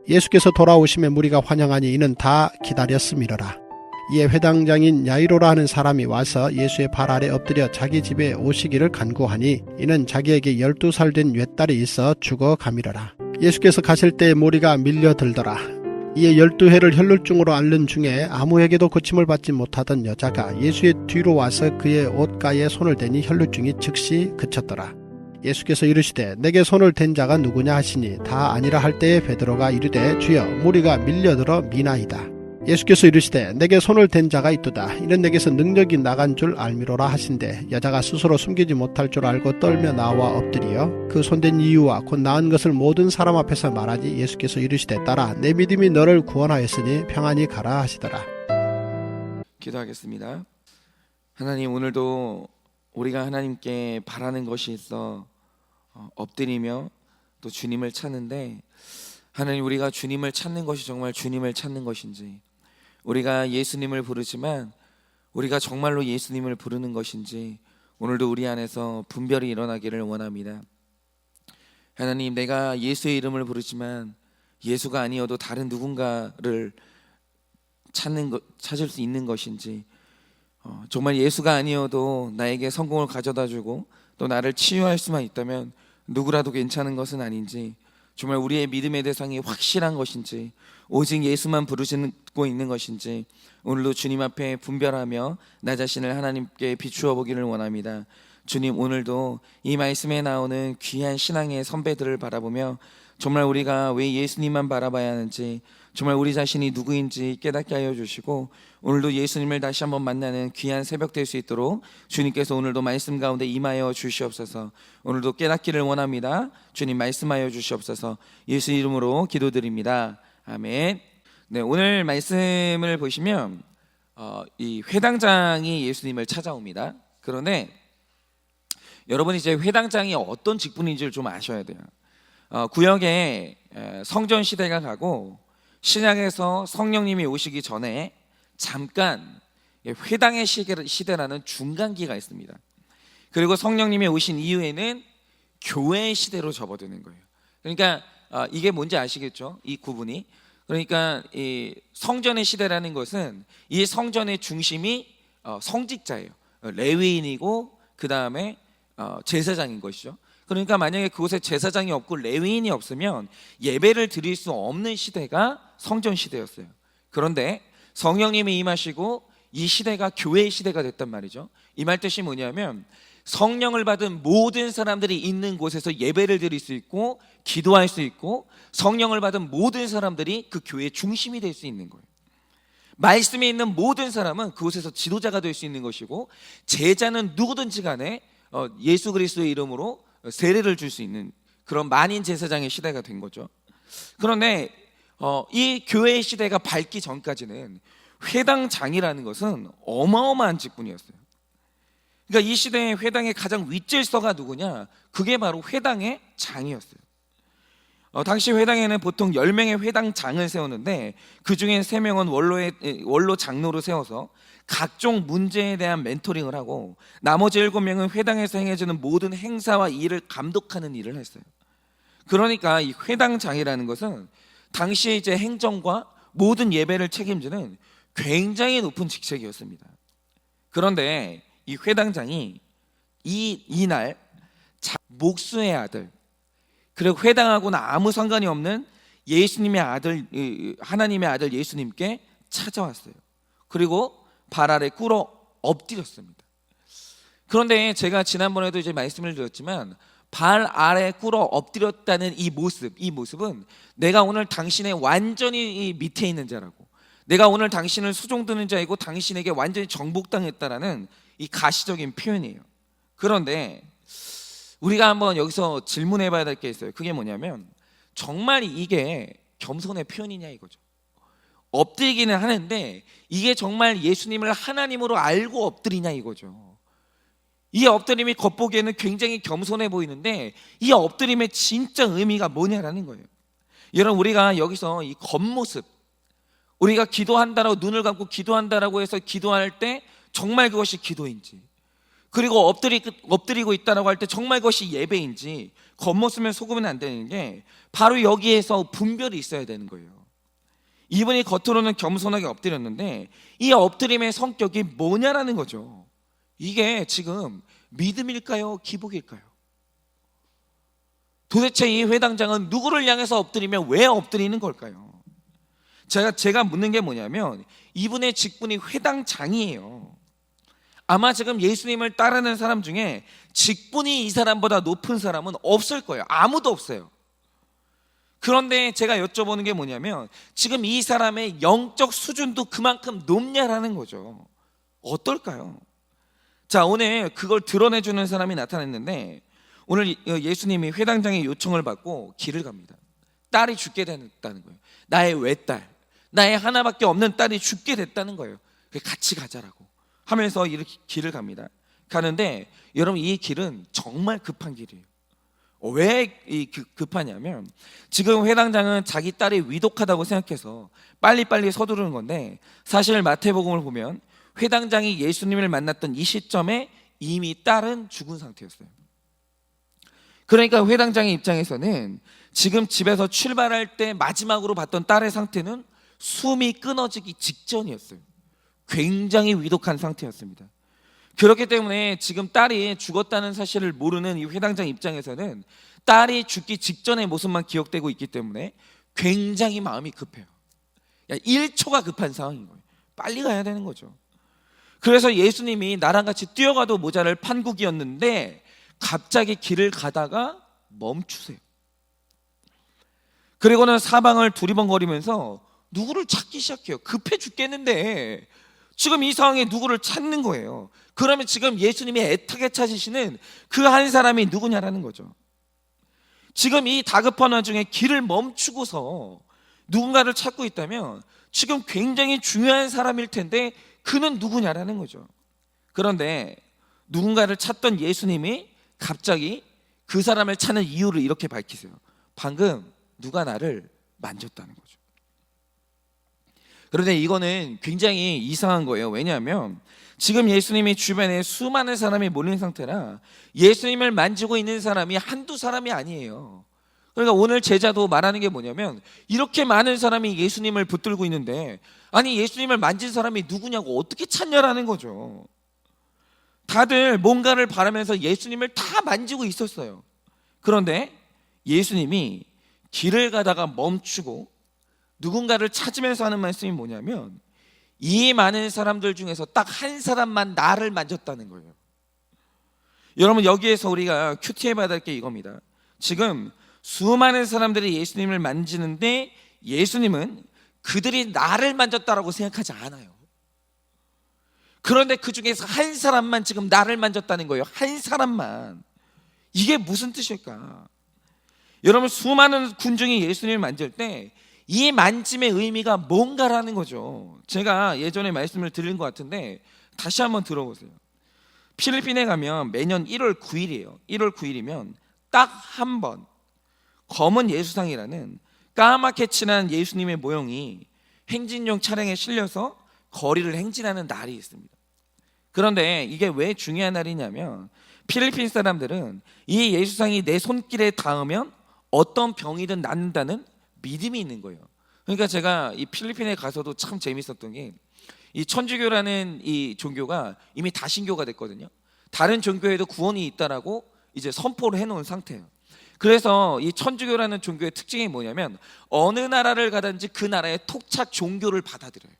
예수께서 돌아오심에 무리가 환영하니 이는 다 기다렸음이러라. 이에 회당장인 야이로라 하는 사람이 와서 예수의 발 아래 엎드려 자기 집에 오시기를 간구하니 이는 자기에게 12살 된 외딸이 있어 죽어가미러라. 예수께서 가실 때에 무리가 밀려들더라. 이에 12해를 혈루증으로 앓는 중에 아무에게도 고침을 받지 못하던 여자가 예수의 뒤로 와서 그의 옷가에 손을 대니 혈루증이 즉시 그쳤더라. 예수께서 이르시되 내게 손을 댄 자가 누구냐 하시니 다 아니라 할 때에 베드로가 이르되 주여 무리가 밀려들어 미나이다. 예수께서 이르시되 내게 손을 댄 자가 있도다. 이는 내게서 능력이 나간 줄 알미로라 하신대 여자가 스스로 숨기지 못할 줄 알고 떨며 나와 엎드리어 그 손댄 이유와 곧 나은 것을 모든 사람 앞에서 말하니 예수께서 이르시되 딸아 내 믿음이 너를 구원하였으니 평안히 가라 하시더라. 기도하겠습니다. 하나님, 오늘도 우리가 하나님께 바라는 것이 있어 엎드리며 또 주님을 찾는데, 하나님, 우리가 주님을 찾는 것이 정말 주님을 찾는 것인지, 우리가 예수님을 부르지만 우리가 정말로 예수님을 부르는 것인지 오늘도 우리 안에서 분별이 일어나기를 원합니다. 하나님, 내가 예수의 이름을 부르지만 예수가 아니어도 다른 누군가를 찾을 수 있는 것인지, 정말 예수가 아니어도 나에게 성공을 가져다주고 또 나를 치유할 수만 있다면 누구라도 괜찮은 것은 아닌지, 정말 우리의 믿음의 대상이 확실한 것인지, 오직 예수만 부르시고 있는 것인지 오늘도 주님 앞에 분별하며 나 자신을 하나님께 비추어 보기를 원합니다. 주님, 오늘도 이 말씀에 나오는 귀한 신앙의 선배들을 바라보며 정말 우리가 왜 예수님만 바라봐야 하는지, 정말 우리 자신이 누구인지 깨닫게 하여 주시고 오늘도 예수님을 다시 한번 만나는 귀한 새벽 될 수 있도록 주님께서 오늘도 말씀 가운데 임하여 주시옵소서. 오늘도 깨닫기를 원합니다. 주님, 말씀하여 주시옵소서. 예수 이름으로 기도드립니다. 아멘. 네, 오늘 말씀을 보시면 이 회당장이 예수님을 찾아옵니다. 그런데 여러분이 이제 회당장이 어떤 직분인지를 좀 아셔야 돼요. 구약에 성전 시대가 가고 신약에서 성령님이 오시기 전에 잠깐 회당의 시대라는 중간기가 있습니다. 그리고 성령님이 오신 이후에는 교회의 시대로 접어드는 거예요. 그러니까 이게 뭔지 아시겠죠? 이 구분이. 그러니까 이 성전의 시대라는 것은 이 성전의 중심이 성직자예요. 레위인이고 그 다음에 제사장인 것이죠. 그러니까 만약에 그곳에 제사장이 없고 레위인이 없으면 예배를 드릴 수 없는 시대가 성전 시대였어요. 그런데 성령님이 임하시고 이 시대가 교회의 시대가 됐단 말이죠. 이 말 뜻이 뭐냐면 성령을 받은 모든 사람들이 있는 곳에서 예배를 드릴 수 있고 기도할 수 있고, 성령을 받은 모든 사람들이 그 교회의 중심이 될 수 있는 거예요. 말씀에 있는 모든 사람은 그곳에서 지도자가 될 수 있는 것이고, 제자는 누구든지 간에 예수 그리스도의 이름으로 세례를 줄 수 있는 그런 만인 제사장의 시대가 된 거죠. 그런데 이 교회의 시대가 밝기 전까지는 회당장이라는 것은 어마어마한 직분이었어요. 그러니까 이 시대의 회당의 가장 윗질서가 누구냐? 그게 바로 회당의 장이었어요. 당시 회당에는 보통 10명의 회당장을 세웠는데 그 중에 3명은 원로 장로로 세워서 각종 문제에 대한 멘토링을 하고, 나머지 7명은 회당에서 행해지는 모든 행사와 일을 감독하는 일을 했어요. 그러니까 이 회당장이라는 것은 당시에 이제 행정과 모든 예배를 책임지는 굉장히 높은 직책이었습니다. 그런데 이 회당장이 이날 목수의 아들, 그리고 회당하고는 아무 상관이 없는 예수님의 아들, 하나님의 아들 예수님께 찾아왔어요. 그리고 발 아래 꿇어 엎드렸습니다. 그런데 제가 지난번에도 이제 말씀을 드렸지만 발 아래 꿇어 엎드렸다는 이 모습은 내가 오늘 당신의 완전히 밑에 있는 자라고, 내가 오늘 당신을 수종드는 자이고 당신에게 완전히 정복당했다라는 이 가시적인 표현이에요. 그런데 우리가 한번 여기서 질문해 봐야 될 게 있어요. 그게 뭐냐면 정말 이게 겸손의 표현이냐 이거죠. 엎드리기는 하는데 이게 정말 예수님을 하나님으로 알고 엎드리냐 이거죠. 이 엎드림이 겉보기에는 굉장히 겸손해 보이는데 이 엎드림의 진짜 의미가 뭐냐라는 거예요. 여러분, 우리가 여기서 이 겉모습, 우리가 기도한다라고 눈을 감고 기도한다라고 해서 기도할 때 정말 그것이 기도인지, 그리고 엎드리고 있다라고 할 때 정말 그것이 예배인지 겉모습을 속으면 안 되는 게 바로 여기에서 분별이 있어야 되는 거예요. 이분이 겉으로는 겸손하게 엎드렸는데 이 엎드림의 성격이 뭐냐라는 거죠. 이게 지금 믿음일까요? 기복일까요? 도대체 이 회당장은 누구를 향해서 엎드리며 왜 엎드리는 걸까요? 제가 묻는 게 뭐냐면 이분의 직분이 회당장이에요. 아마 지금 예수님을 따르는 사람 중에 직분이 이 사람보다 높은 사람은 없을 거예요. 아무도 없어요. 그런데 제가 여쭤보는 게 뭐냐면 지금 이 사람의 영적 수준도 그만큼 높냐라는 거죠. 어떨까요? 자, 오늘 그걸 드러내주는 사람이 나타났는데 오늘 예수님이 회당장의 요청을 받고 길을 갑니다. 딸이 죽게 됐다는 거예요. 나의 외딸, 나의 하나밖에 없는 딸이 죽게 됐다는 거예요. 같이 가자라고 하면서 이렇게 길을 갑니다. 가는데 여러분 이 길은 정말 급한 길이에요. 왜 급하냐면 지금 회당장은 자기 딸이 위독하다고 생각해서 빨리빨리 서두르는 건데 사실 마태복음을 보면 회당장이 예수님을 만났던 이 시점에 이미 딸은 죽은 상태였어요. 그러니까 회당장의 입장에서는 지금 집에서 출발할 때 마지막으로 봤던 딸의 상태는 숨이 끊어지기 직전이었어요. 굉장히 위독한 상태였습니다. 그렇기 때문에 지금 딸이 죽었다는 사실을 모르는 이 회당장 입장에서는 딸이 죽기 직전의 모습만 기억되고 있기 때문에 굉장히 마음이 급해요. 1초가 급한 상황인 거예요. 빨리 가야 되는 거죠. 그래서 예수님이 나랑 같이 뛰어가도 모자랄 판국이었는데 갑자기 길을 가다가 멈추세요. 그리고는 사방을 두리번거리면서 누구를 찾기 시작해요. 급해 죽겠는데 지금 이 상황에 누구를 찾는 거예요. 그러면 지금 예수님이 애타게 찾으시는 그 한 사람이 누구냐라는 거죠. 지금 이 다급한 와중에 길을 멈추고서 누군가를 찾고 있다면 지금 굉장히 중요한 사람일 텐데 그는 누구냐라는 거죠. 그런데 누군가를 찾던 예수님이 갑자기 그 사람을 찾는 이유를 이렇게 밝히세요. 방금 누가 나를 만졌다는 거죠. 그런데 이거는 굉장히 이상한 거예요. 왜냐하면 지금 예수님이 주변에 수많은 사람이 몰린 상태라 예수님을 만지고 있는 사람이 한두 사람이 아니에요. 그러니까 오늘 제자도 말하는 게 뭐냐면 이렇게 많은 사람이 예수님을 붙들고 있는데 아니 예수님을 만진 사람이 누구냐고 어떻게 찾냐라는 거죠. 다들 뭔가를 바라면서 예수님을 다 만지고 있었어요. 그런데 예수님이 길을 가다가 멈추고 누군가를 찾으면서 하는 말씀이 뭐냐면 이 많은 사람들 중에서 딱 한 사람만 나를 만졌다는 거예요. 여러분 여기에서 우리가 큐티해 봐야 될 게 이겁니다. 지금 수많은 사람들이 예수님을 만지는데 예수님은 그들이 나를 만졌다라고 생각하지 않아요. 그런데 그 중에서 한 사람만 지금 나를 만졌다는 거예요. 한 사람만. 이게 무슨 뜻일까? 여러분 수많은 군중이 예수님을 만질 때 이 만짐의 의미가 뭔가라는 거죠. 제가 예전에 말씀을 드린 것 같은데 다시 한번 들어보세요. 필리핀에 가면 매년 1월 9일이에요. 1월 9일이면 딱 한 번 검은 예수상이라는 까맣게 칠한 예수님의 모형이 행진용 차량에 실려서 거리를 행진하는 날이 있습니다. 그런데 이게 왜 중요한 날이냐면 필리핀 사람들은 이 예수상이 내 손길에 닿으면 어떤 병이든 낫는다는 믿음이 있는 거예요. 그러니까 제가 이 필리핀에 가서도 참 재밌었던 게 이 천주교라는 이 종교가 이미 다신교가 됐거든요. 다른 종교에도 구원이 있다라고 이제 선포를 해놓은 상태예요. 그래서 이 천주교라는 종교의 특징이 뭐냐면 어느 나라를 가든지 그 나라의 토착 종교를 받아들여요.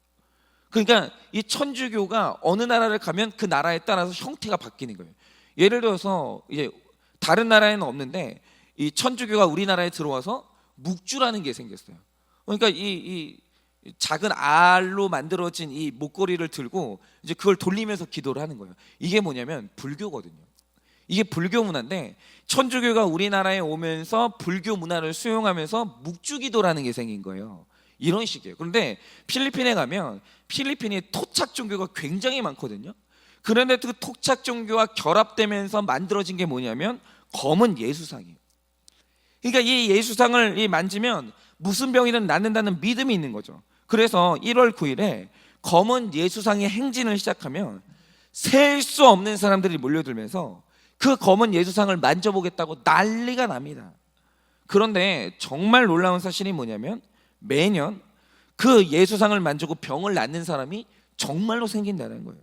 그러니까 이 천주교가 어느 나라를 가면 그 나라에 따라서 형태가 바뀌는 거예요. 예를 들어서 이제 다른 나라에는 없는데 이 천주교가 우리나라에 들어와서 묵주라는 게 생겼어요. 그러니까 이 작은 알로 만들어진 이 목걸이를 들고 이제 그걸 돌리면서 기도를 하는 거예요. 이게 뭐냐면 불교거든요. 이게 불교 문화인데 천주교가 우리나라에 오면서 불교 문화를 수용하면서 묵주기도라는 게 생긴 거예요. 이런 식이에요. 그런데 필리핀에 가면 필리핀이 토착 종교가 굉장히 많거든요. 그런데 그 토착 종교와 결합되면서 만들어진 게 뭐냐면 검은 예수상이에요. 그러니까 이 예수상을 만지면 무슨 병이든 낫는다는 믿음이 있는 거죠. 그래서 1월 9일에 검은 예수상의 행진을 시작하면 셀 수 없는 사람들이 몰려들면서 그 검은 예수상을 만져보겠다고 난리가 납니다. 그런데 정말 놀라운 사실이 뭐냐면 매년 그 예수상을 만지고 병을 낫는 사람이 정말로 생긴다는 거예요.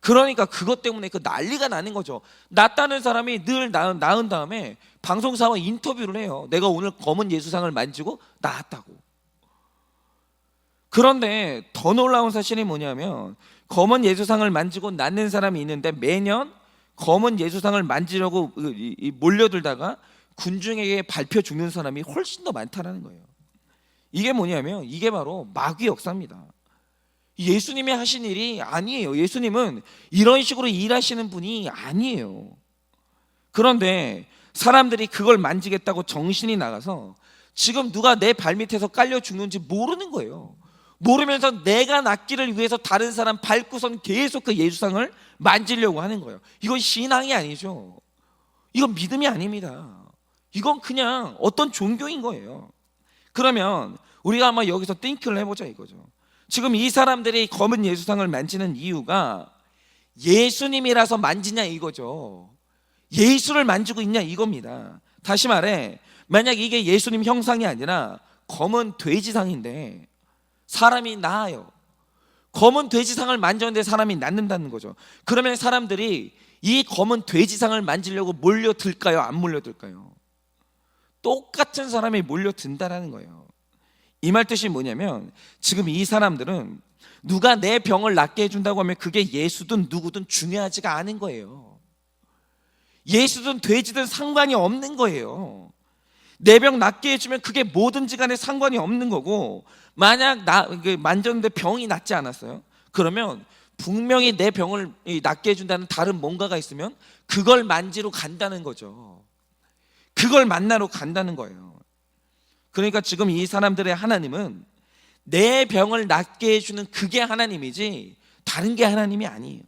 그러니까 그것 때문에 그 난리가 나는 거죠. 낫다는 사람이 늘 나은 다음에 방송사와 인터뷰를 해요. 내가 오늘 검은 예수상을 만지고 나았다고. 그런데 더 놀라운 사실이 뭐냐면 검은 예수상을 만지고 낫는 사람이 있는데 매년 검은 예수상을 만지려고 몰려들다가 군중에게 밟혀 죽는 사람이 훨씬 더 많다는 거예요. 이게 뭐냐면 이게 바로 마귀 역사입니다. 예수님이 하신 일이 아니에요. 예수님은 이런 식으로 일하시는 분이 아니에요. 그런데 사람들이 그걸 만지겠다고 정신이 나가서 지금 누가 내 발밑에서 깔려 죽는지 모르는 거예요. 모르면서 내가 낫기를 위해서 다른 사람 밟고선 계속 그 예수상을 만지려고 하는 거예요. 이건 신앙이 아니죠. 이건 믿음이 아닙니다. 이건 그냥 어떤 종교인 거예요. 그러면 우리가 한번 여기서 띵크를 해보자 이거죠. 지금 이 사람들이 검은 예수상을 만지는 이유가 예수님이라서 만지냐 이거죠. 예수를 만지고 있냐 이겁니다. 다시 말해 만약 이게 예수님 형상이 아니라 검은 돼지상인데 사람이 나아요. 검은 돼지상을 만졌는데 사람이 낫는다는 거죠. 그러면 사람들이 이 검은 돼지상을 만지려고 몰려들까요? 안 몰려들까요? 똑같은 사람이 몰려든다라는 거예요. 이 말 뜻이 뭐냐면 지금 이 사람들은 누가 내 병을 낫게 해준다고 하면 그게 예수든 누구든 중요하지가 않은 거예요. 예수든 돼지든 상관이 없는 거예요. 내 병 낫게 해주면 그게 뭐든지 간에 상관이 없는 거고, 만약 만졌는데 병이 낫지 않았어요? 그러면 분명히 내 병을 낫게 해준다는 다른 뭔가가 있으면 그걸 만지러 간다는 거죠. 그걸 만나러 간다는 거예요. 그러니까 지금 이 사람들의 하나님은 내 병을 낫게 해주는 그게 하나님이지 다른 게 하나님이 아니에요.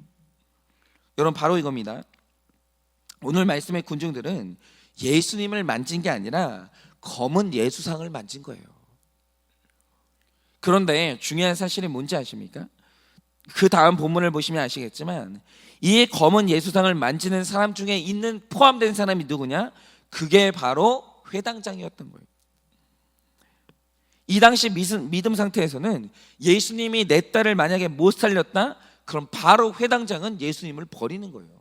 여러분 바로 이겁니다. 오늘 말씀의 군중들은 예수님을 만진 게 아니라 검은 예수상을 만진 거예요. 그런데 중요한 사실이 뭔지 아십니까? 그 다음 본문을 보시면 아시겠지만 이 검은 예수상을 만지는 사람 중에 포함된 사람이 누구냐? 그게 바로 회당장이었던 거예요. 이 당시 믿음 상태에서는 예수님이 내 딸을 만약에 못 살렸다? 그럼 바로 회당장은 예수님을 버리는 거예요.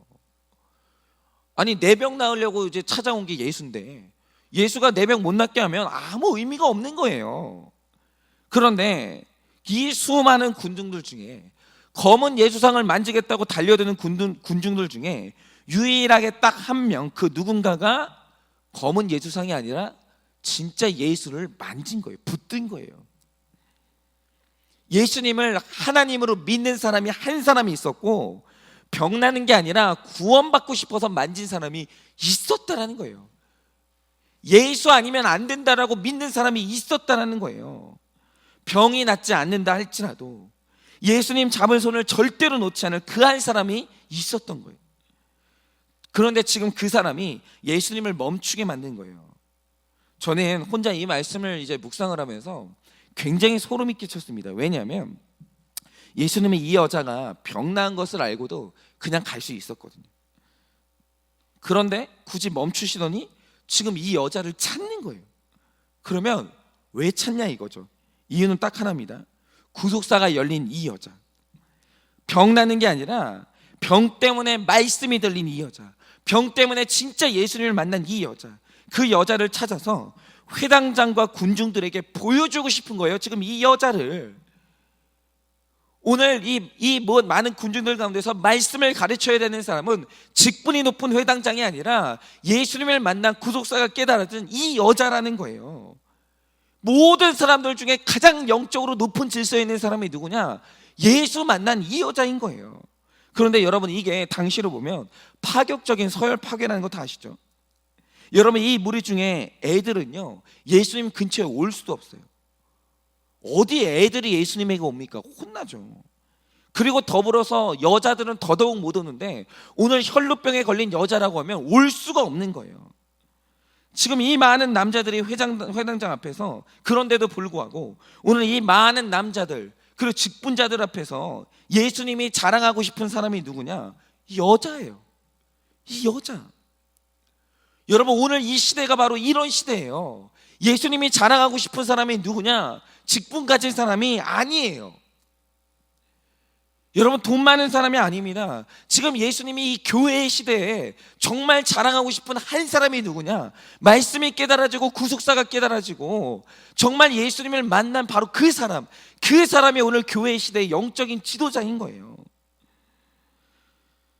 아니 내 병 나으려고 이제 찾아온 게 예수인데 예수가 내 병 못 낫게 하면 아무 의미가 없는 거예요. 그런데 이 수많은 군중들 중에 검은 예수상을 만지겠다고 달려드는 군중들 중에 유일하게 딱 한 명, 그 누군가가 검은 예수상이 아니라 진짜 예수를 만진 거예요. 붙든 거예요. 예수님을 하나님으로 믿는 사람이 한 사람이 있었고 병 나는 게 아니라 구원받고 싶어서 만진 사람이 있었다라는 거예요. 예수 아니면 안 된다라고 믿는 사람이 있었다라는 거예요. 병이 낫지 않는다 할지라도 예수님 잡은 손을 절대로 놓지 않을 그 한 사람이 있었던 거예요. 그런데 지금 그 사람이 예수님을 멈추게 만든 거예요. 저는 혼자 이 말씀을 이제 묵상을 하면서 굉장히 소름이 끼쳤습니다. 왜냐하면 예수님이 이 여자가 병 나은 것을 알고도 그냥 갈 수 있었거든요. 그런데 굳이 멈추시더니 지금 이 여자를 찾는 거예요. 그러면 왜 찾냐 이거죠. 이유는 딱 하나입니다. 구속사가 열린 이 여자. 병 나는 게 아니라 병 때문에 말씀이 들린 이 여자. 병 때문에 진짜 예수님을 만난 이 여자. 그 여자를 찾아서 회당장과 군중들에게 보여주고 싶은 거예요. 지금 이 여자를. 오늘 이 많은 군중들 가운데서 말씀을 가르쳐야 되는 사람은 직분이 높은 회당장이 아니라 예수님을 만난 구속사가 깨달았던 이 여자라는 거예요. 모든 사람들 중에 가장 영적으로 높은 질서에 있는 사람이 누구냐? 예수 만난 이 여자인 거예요. 그런데 여러분 이게 당시로 보면 파격적인 서열 파괴라는 거 다 아시죠? 여러분 이 무리 중에 애들은요 예수님 근처에 올 수도 없어요. 어디 애들이 예수님에게 옵니까? 혼나죠. 그리고 더불어서 여자들은 더더욱 못 오는데 오늘 혈루병에 걸린 여자라고 하면 올 수가 없는 거예요. 지금 이 많은 남자들이 회당장 앞에서, 그런데도 불구하고 오늘 이 많은 남자들, 그리고 직분자들 앞에서 예수님이 자랑하고 싶은 사람이 누구냐? 여자예요. 이 여자. 여러분, 오늘 이 시대가 바로 이런 시대예요. 예수님이 자랑하고 싶은 사람이 누구냐? 직분 가진 사람이 아니에요. 여러분, 돈 많은 사람이 아닙니다. 지금 예수님이 이 교회의 시대에 정말 자랑하고 싶은 한 사람이 누구냐? 말씀이 깨달아지고 구속사가 깨달아지고 정말 예수님을 만난 바로 그 사람이 오늘 교회의 시대의 영적인 지도자인 거예요.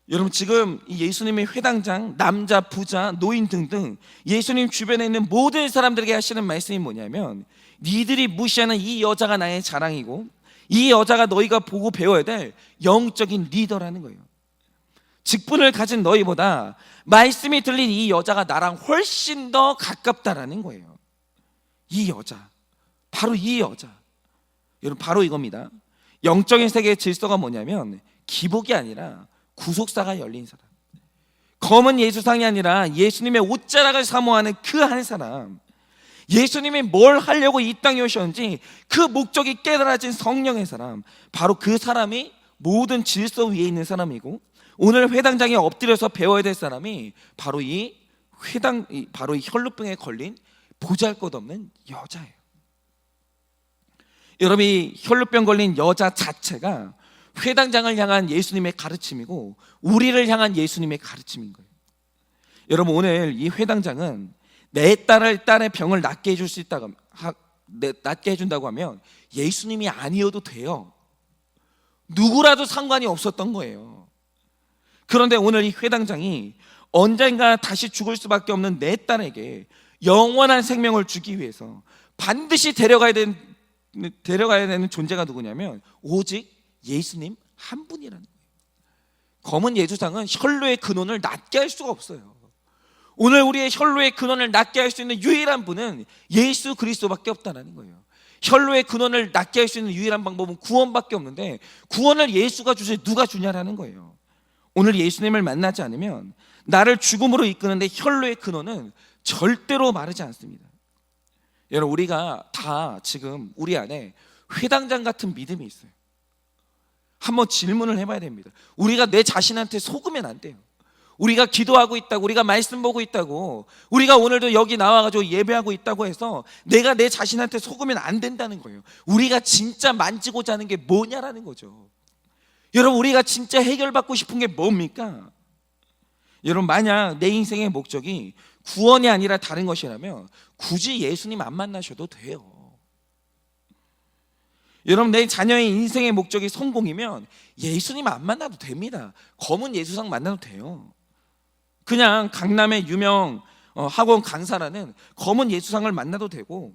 여러분, 지금 이 예수님의 회당장, 남자, 부자, 노인 등등 예수님 주변에 있는 모든 사람들에게 하시는 말씀이 뭐냐면, 니들이 무시하는 이 여자가 나의 자랑이고 이 여자가 너희가 보고 배워야 될 영적인 리더라는 거예요. 직분을 가진 너희보다 말씀이 들린 이 여자가 나랑 훨씬 더 가깝다라는 거예요. 이 여자, 바로 이 여자. 여러분, 바로 이겁니다. 영적인 세계의 질서가 뭐냐면 기복이 아니라 구속사가 열린 사람, 검은 예수상이 아니라 예수님의 옷자락을 사모하는 그 한 사람, 예수님이 뭘 하려고 이 땅에 오셨는지 그 목적이 깨달아진 성령의 사람, 바로 그 사람이 모든 질서 위에 있는 사람이고, 오늘 회당장에 엎드려서 배워야 될 사람이 바로 이 혈루병에 걸린 보잘것없는 여자예요. 여러분, 이 혈루병 걸린 여자 자체가 회당장을 향한 예수님의 가르침이고 우리를 향한 예수님의 가르침인 거예요. 여러분, 오늘 이 회당장은 내 딸의 병을 낫게 해줄 수 있다고, 낫게 해준다고 하면 예수님이 아니어도 돼요. 누구라도 상관이 없었던 거예요. 그런데 오늘 이 회당장이 언젠가 다시 죽을 수밖에 없는 내 딸에게 영원한 생명을 주기 위해서 반드시 데려가야 되는 존재가 누구냐면 오직 예수님 한 분이라는 거예요. 검은 예수상은 혈루의 근원을 낫게 할 수가 없어요. 오늘 우리의 혈루의 근원을 낫게 할 수 있는 유일한 분은 예수 그리스도밖에 없다는 거예요. 혈루의 근원을 낫게 할 수 있는 유일한 방법은 구원밖에 없는데 구원을 예수가 주지 누가 주냐라는 거예요. 오늘 예수님을 만나지 않으면 나를 죽음으로 이끄는데 혈루의 근원은 절대로 마르지 않습니다. 여러분, 우리가 다 지금 우리 안에 회당장 같은 믿음이 있어요. 한번 질문을 해봐야 됩니다. 우리가 내 자신한테 속으면 안 돼요. 우리가 기도하고 있다고, 우리가 말씀 보고 있다고, 우리가 오늘도 여기 나와가지고 예배하고 있다고 해서 내가 내 자신한테 속으면 안 된다는 거예요. 우리가 진짜 만지고자 하는 게 뭐냐라는 거죠. 여러분, 우리가 진짜 해결받고 싶은 게 뭡니까? 여러분, 만약 내 인생의 목적이 구원이 아니라 다른 것이라면 굳이 예수님 안 만나셔도 돼요. 여러분, 내 자녀의 인생의 목적이 성공이면 예수님 안 만나도 됩니다. 검은 예수상 만나도 돼요. 그냥 강남의 유명 학원 강사라는 검은 예수상을 만나도 되고,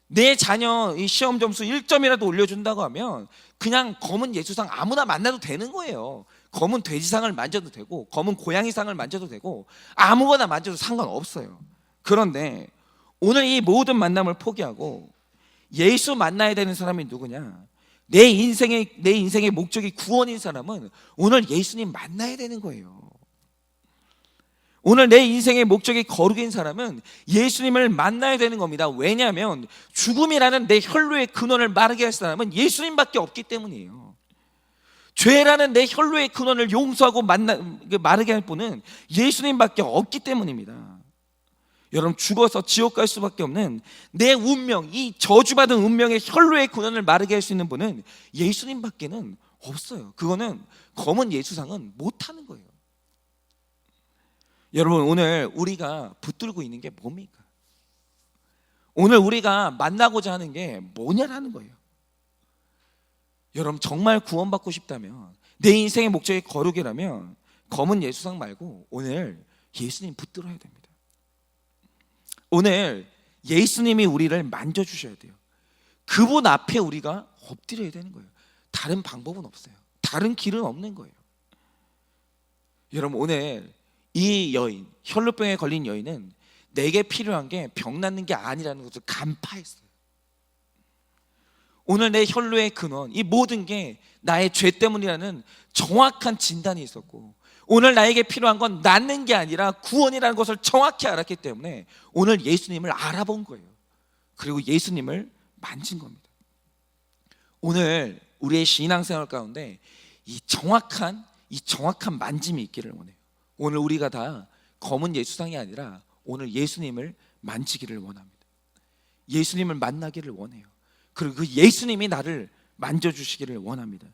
내 자녀 이 시험 점수 1점이라도 올려준다고 하면 그냥 검은 예수상 아무나 만나도 되는 거예요. 검은 돼지상을 만져도 되고 검은 고양이상을 만져도 되고 아무거나 만져도 상관없어요. 그런데 오늘 이 모든 만남을 포기하고 예수 만나야 되는 사람이 누구냐? 내 인생의 목적이 구원인 사람은 오늘 예수님 만나야 되는 거예요. 오늘 내 인생의 목적이 거룩인 사람은 예수님을 만나야 되는 겁니다. 왜냐하면 죽음이라는 내 혈루의 근원을 마르게 할 사람은 예수님밖에 없기 때문이에요. 죄라는 내 혈루의 근원을 용서하고 마르게 할 분은 예수님밖에 없기 때문입니다. 여러분, 죽어서 지옥 갈 수밖에 없는 내 운명, 이 저주받은 운명의 혈루의 근원을 마르게 할 수 있는 분은 예수님밖에는 없어요. 그거는 검은 예수상은 못하는 거예요. 여러분, 오늘 우리가 붙들고 있는 게 뭡니까? 오늘 우리가 만나고자 하는 게 뭐냐라는 거예요. 여러분, 정말 구원받고 싶다면, 내 인생의 목적이 거룩이라면 검은 예수상 말고 오늘 예수님 붙들어야 됩니다. 오늘 예수님이 우리를 만져주셔야 돼요. 그분 앞에 우리가 엎드려야 되는 거예요. 다른 방법은 없어요. 다른 길은 없는 거예요. 여러분, 오늘 이 여인, 혈루병에 걸린 여인은 내게 필요한 게 병 낫는 게 아니라는 것을 간파했어요. 오늘 내 혈루의 근원, 이 모든 게 나의 죄 때문이라는 정확한 진단이 있었고, 오늘 나에게 필요한 건 낫는 게 아니라 구원이라는 것을 정확히 알았기 때문에 오늘 예수님을 알아본 거예요. 그리고 예수님을 만진 겁니다. 오늘 우리의 신앙생활 가운데 이 정확한 만짐이 있기를 원해요. 오늘 우리가 다 검은 예수상이 아니라 오늘 예수님을 만지기를 원합니다. 예수님을 만나기를 원해요. 그리고 그 예수님이 나를 만져주시기를 원합니다.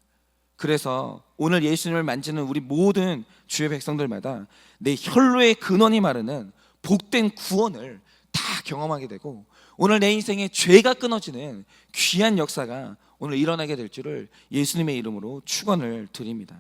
그래서 오늘 예수님을 만지는 우리 모든 주의 백성들마다 내 혈로의 근원이 마르는 복된 구원을 다 경험하게 되고 오늘 내 인생에 죄가 끊어지는 귀한 역사가 오늘 일어나게 될 줄을 예수님의 이름으로 축원을 드립니다.